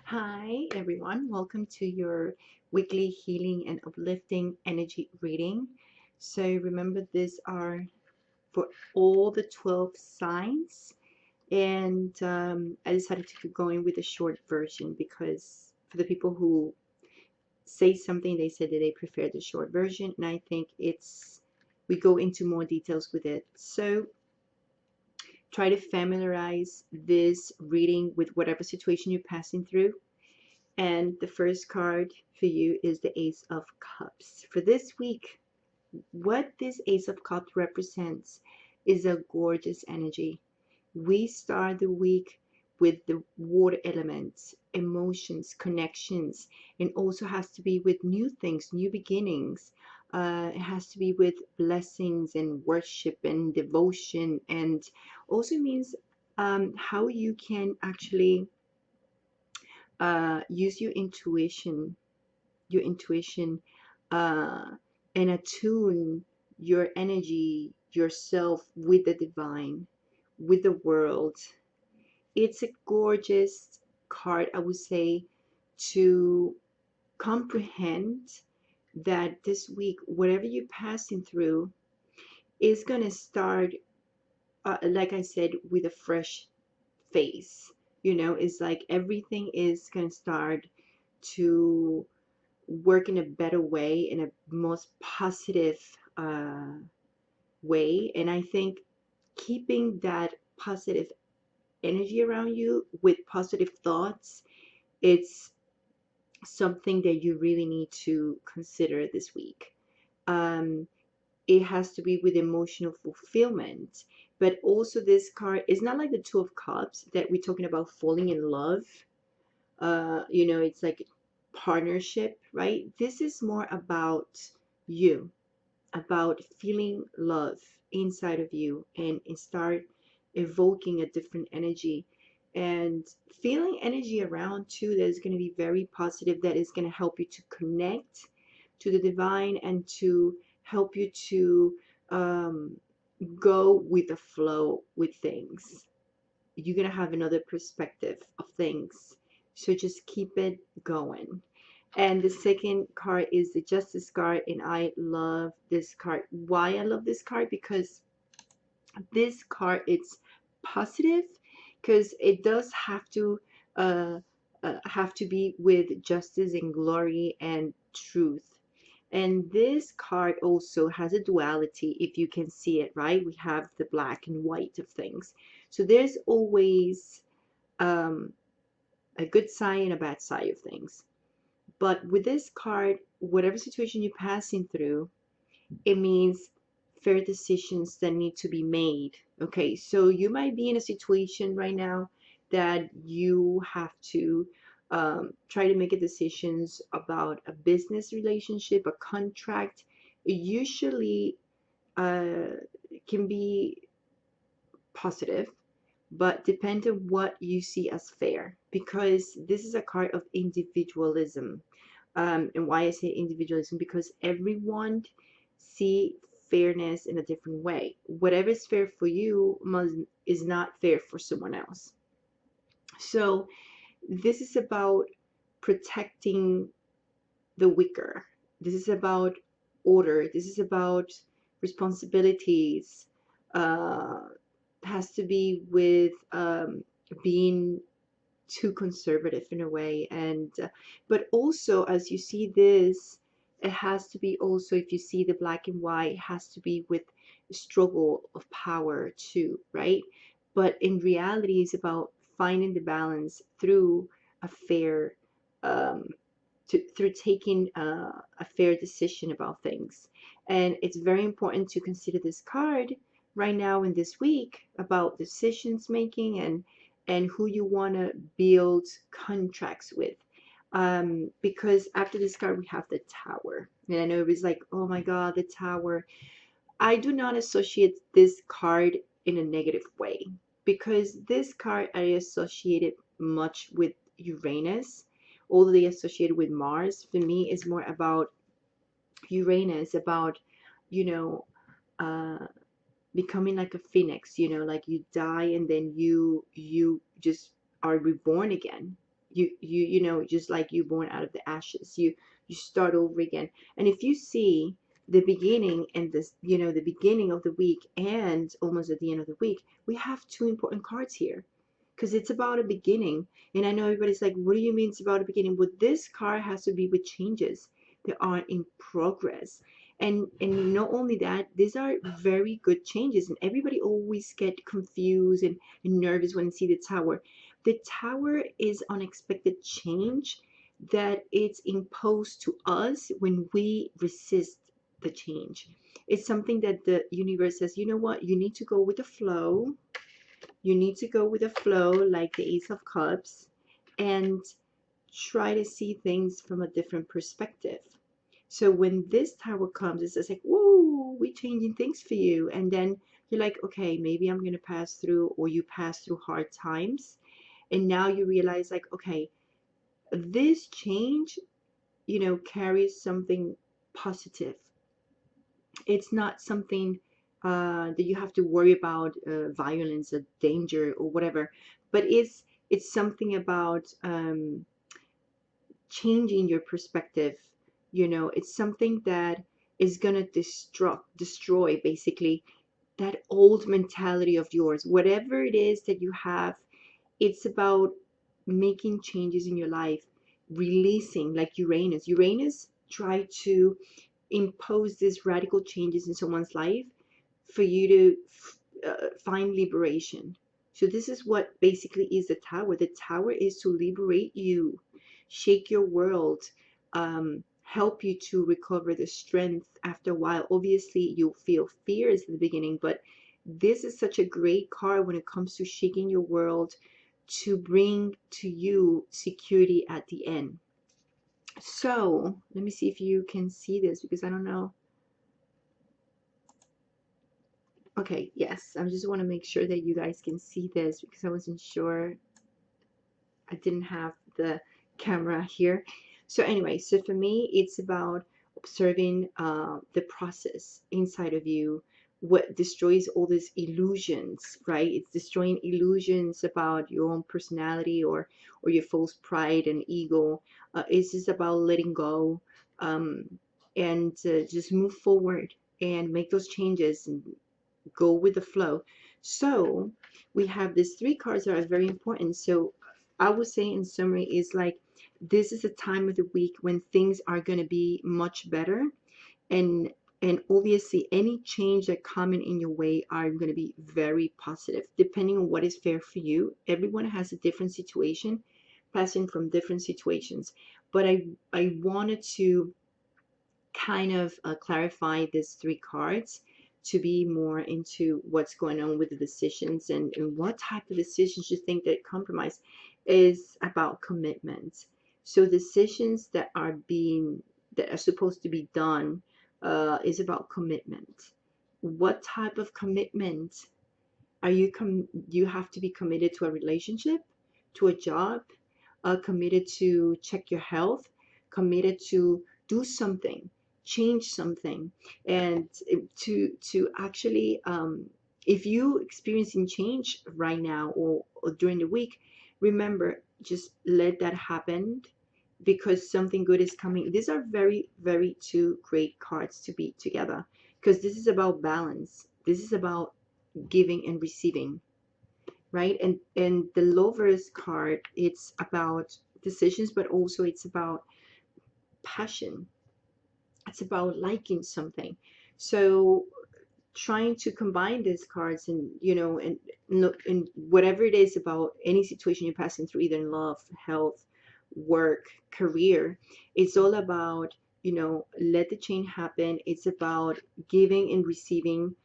Hi, everyone. Welcome to your weekly healing and uplifting energy reading. So, remember, these are for all the 12 signs. And I decided to keep going with a short version because for the people who say something, they said that they prefer the short version. And I think we go into more details with it. So, try to familiarize this reading with whatever situation you're passing through. And the first card for you is the Ace of Cups. For this week, what this Ace of Cups represents is a gorgeous energy. We start the week with the water elements, emotions, connections, and also has to be with new things, new beginnings. It has to be with blessings and worship and devotion, and also means how you can actually use your intuition, uh, and attune your energy, yourself with the divine, with the world. It's a gorgeous card, I would say, to comprehend that this week, whatever you're passing through, is going to start, like I said, with a fresh face. It's like everything is going to start to work in a better way, in a most positive way. And I think keeping that positive energy around you with positive thoughts, it's something that you really need to consider this week. Um, it has to be with emotional fulfillment. But also, this card is not like the Two of Cups that we're talking about falling in love. It's like partnership, right? This is more about you, about feeling love inside of you, and start evoking a different energy and feeling energy around too that is going to be very positive, that is going to help you to connect to the divine and to help you to um, go with the flow with things. You're going to have another perspective of things. So just keep it going. And the second card is the Justice card. And I love this card. Why I love this card? Because this card, it's positive, because it does uh, have to be with justice and glory and truth. And this card also has a duality, if you can see it, right? We have the black and white of things. So there's always um, a good side and a bad side of things. But with this card, whatever situation you're passing through, it means fair decisions that need to be made. Okay, so you might be in a situation right now that you have to try to make a decisions about a business relationship, a contract. It usually uh, can be positive, but depend on what you see as fair, because this is a card of individualism. And why I say individualism, because everyone see fairness in a different way. Whatever is fair for you is not fair for someone else. So this is about protecting the weaker. This is about order. This is about responsibilities. Uh, has to be with being too conservative in a way, and but also, as you see this, it has to be also, if you see the black and white, it has to be with struggle of power too, right? But in reality, it's about finding the balance through a fair um, through taking a fair decision about things. And it's very important to consider this card right now in this week about decisions making and who you want to build contracts with. Because after this card, we have the Tower. And I know it was like, oh my God, the Tower. I do not associate this card in a negative way, because this card I associate it much with Uranus, although they associated with Mars. For me, it's more about Uranus, about, you know, uh, becoming like a phoenix, like you die and then you just are reborn again. you know, just like you born out of the ashes, you start over again. And if you see the beginning and this, you know, the beginning of the week and almost at the end of the week, we have two important cards here because it's about a beginning. And I know everybody's like, what do you mean it's about a beginning? Well, this card has to be with changes that are in progress. And not only that, these are very good changes. And everybody always get confused and nervous when they see the tower. The tower is unexpected change that it's imposed to us when we resist the change. It's something that the universe says, you know what, you need to go with the flow. You need to go with the flow, like the Ace of Cups, and try to see things from a different perspective. So when this tower comes, it's just like, whoa, we're changing things for you. And then you're like, okay, maybe I'm going to pass through, or you pass through hard times. And now you realize, like, okay, this change, you know, carries something positive. It's not something that you have to worry about violence or danger or whatever, but it's something about changing your perspective. You know, it's something that is gonna destroy basically that old mentality of yours. Whatever it is that you have, it's about making changes in your life, releasing, like Uranus. Uranus tried to impose these radical changes in someone's life for you to find liberation. So this is what basically is the tower. The tower is to liberate you, shake your world, help you to recover the strength after a while. Obviously, you'll feel fears at the beginning, but this is such a great card when it comes to shaking your world to bring to you security at the end. So let me see if you can see this because I don't know. Okay, yes, I just want to make sure that you guys can see this because I wasn't sure. I didn't have the camera here. So anyway, so for me, it's about observing the process inside of you, what destroys all these illusions, right? It's destroying illusions about your own personality or your false pride and ego. It's just about letting go um, and just move forward and make those changes and go with the flow. So we have these three cards that are very important. So I would say in summary is like this is a time of the week when things are going to be much better, and obviously any change that coming in your way are going to be very positive depending on what is fair for you. Everyone has a different situation, passing from different situations, but I wanted to kind of clarify these three cards to be more into what's going on with the decisions and what type of decisions you think that compromise is about commitment. So decisions that are supposed to be done is about commitment. What type of commitment are you have to be committed to a relationship, to a job, committed to check your health, committed to do something, change something, and to actually, if you experiencing change right now or during the week, remember just let that happen because something good is coming. These are very, very two great cards to be together because this is about balance. This is about giving and receiving, right? And the Lovers card, it's about decisions, but also it's about passion. It's about liking something. So trying to combine these cards and and whatever it is about any situation you're passing through, either in love, health, work, career, it's all about let the change happen. It's about giving and receiving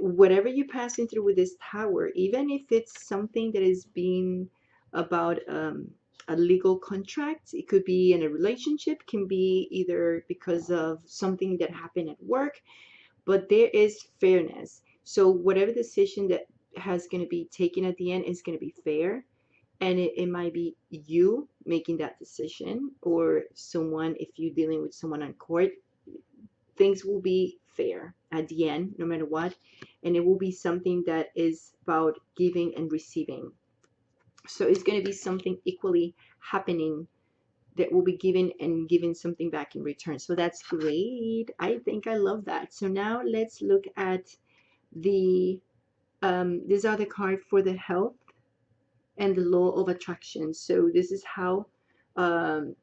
whatever you're passing through with this tower, even if it's something that is being about a legal contract, it could be in a relationship, can be either because of something that happened at work, but there is fairness. So whatever decision that has going to be taken at the end is going to be fair. And it might be you making that decision or someone, if you're dealing with someone on court, things will be fair at the end, no matter what. And it will be something that is about giving and receiving. So it's going to be something equally happening that will be given and given something back in return. So that's great. I think I love that. So now let's look at the this other card for the health and the law of attraction. So this is how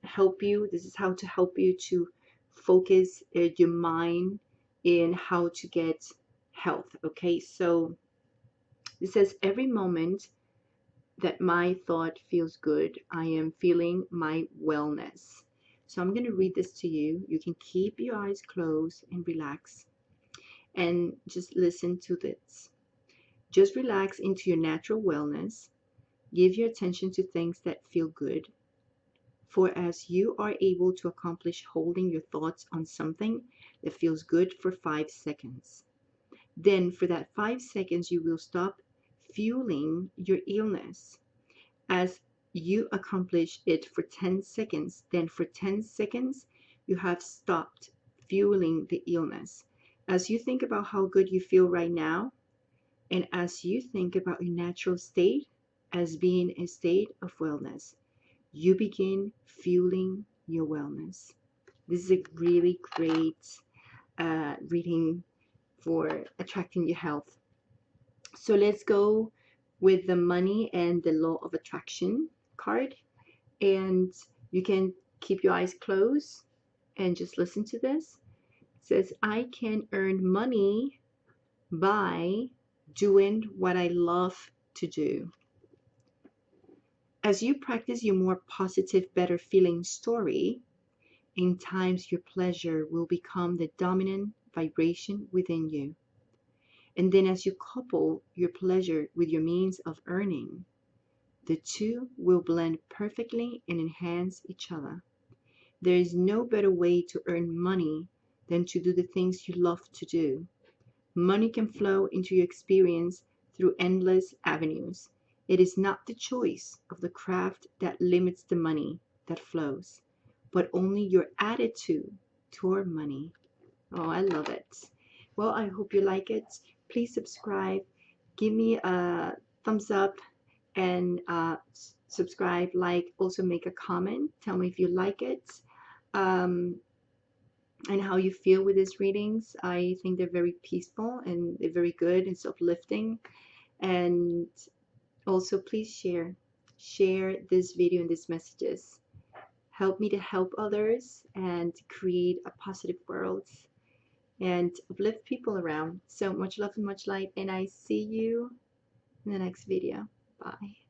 help you. This is how to help you to focus your mind in how to get health. Okay, so it says every moment that my thought feels good, I am feeling my wellness. So I'm going to read this to you. You can keep your eyes closed and relax and just listen to this. Just relax into your natural wellness. Give your attention to things that feel good. For as you are able to accomplish holding your thoughts on something that feels good for 5 seconds, then for that 5 seconds you will stop fueling your illness. As you accomplish it for 10 seconds, then for 10 seconds you have stopped fueling the illness. As you think about how good you feel right now, and as you think about your natural state as being a state of wellness, you begin fueling your wellness. This is a really great reading for attracting your health. So let's go with the money and the law of attraction card. And you can keep your eyes closed and just listen to this. It says, I can earn money by doing what I love to do. As you practice your more positive, better feeling story, in times your pleasure will become the dominant vibration within you. And then as you couple your pleasure with your means of earning, the two will blend perfectly and enhance each other. There is no better way to earn money than to do the things you love to do. Money can flow into your experience through endless avenues. It is not the choice of the craft that limits the money that flows, but only your attitude toward money. Oh, I love it. Well, I hope you like it. Please subscribe. Give me a thumbs up and subscribe, like, also make a comment. Tell me if you like it um, and how you feel with these readings. I think they're very peaceful and they're very good and uplifting. And also, please share this video and these messages. Help me to help others and create a positive world and uplift people around. So much love and much light, and I see you in the next video. Bye.